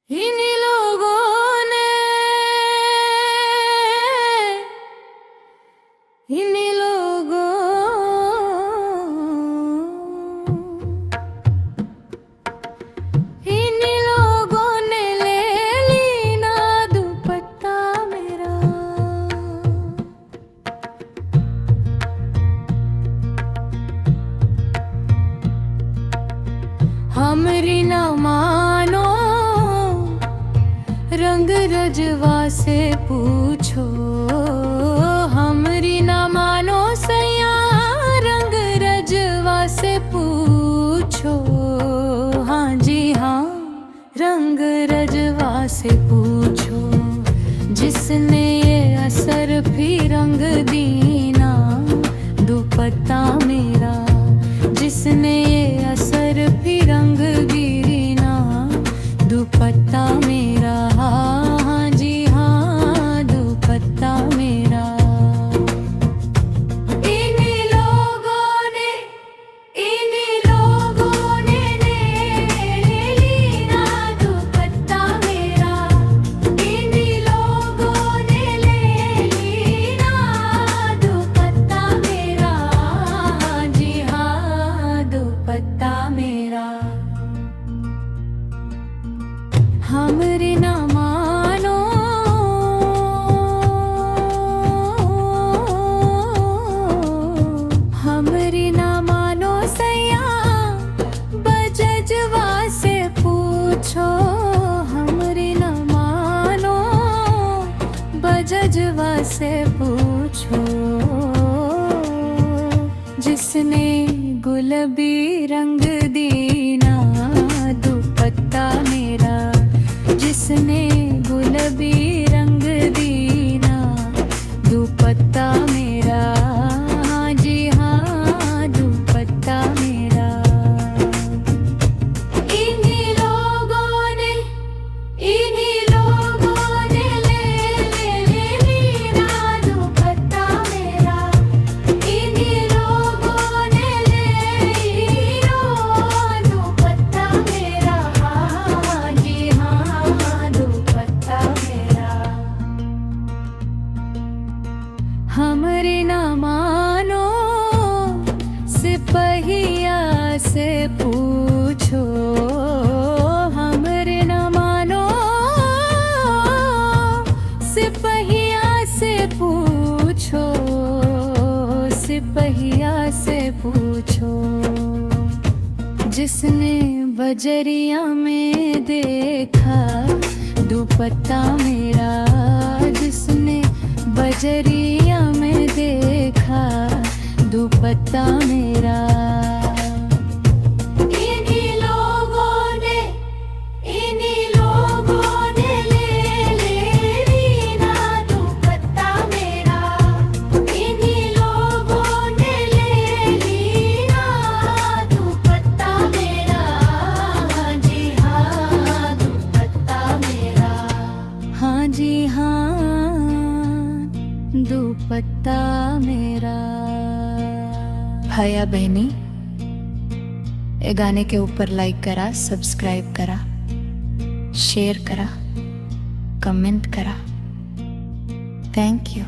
इन्हीं लोगों ने इन्हीं लोगों इन्हीं लोगों ने ले ली ना दुपट्टा मेरा। हमरी ना मानो रंग रजवा से पूछो, हमरी ना मानो सैया रंग रजवा से पूछो। हाँ जी हाँ, रंग रजवा से पूछो, जिसने ये असर भी रंग दीना दुपट्टा मेरा। जिसने ये असर भी रंग दीना दुपट्टा मेरा। हाँ जी हाँ, दुपट्टा मेरा। इन्हीं लोगों ने ले ली ना दुपट्टा मेरा। इन्हीं लोगों ने ले ली ना दुपट्टा मेरा। हाँ जी हाँ, दुपट्टा मेरा। हमरी ना मानो हमरी ना मानो सैया बजजवा से पूछो। हमरी ना मानो बजजवा से पूछो, जिसने गुलाबी रंग दीना दुपट्टा मेरा। जिसने गुलाबी रंग दीना दुपट्टा मेरा। हाँ जी हाँ, दुपट्टा मेरा। इन्हीं लोगों ने ले ली ना दुपट्टा मेरा। इन्हीं लोगों ने ले ली ना दुपट्टा मेरा। हाँ जी हाँ, दुपट्टा मेरा। हमरे ना मानो सिपहिया से पूछो। हमरे ना मानो सिपहिया से पूछो। सिपहिया से पूछो, जिसने बजरिया में देखा दुपट्टा मेरा। जिसने बजरिया में देखा दुपट्टा मेरा। इन्हीं लोगों ने ले ली ना दुपट्टा मेरा। इन्हीं लोगों ने ले ली ना दुपट्टा मेरा। हाँ जी हाँ, दुपट्टा मेरा। हाँ जी हाँ, दुपट्टा मेरा। भाया बहनी, ये गाने के ऊपर लाइक करा, सब्सक्राइब करा, शेयर करा, कमेंट करा। Thank you.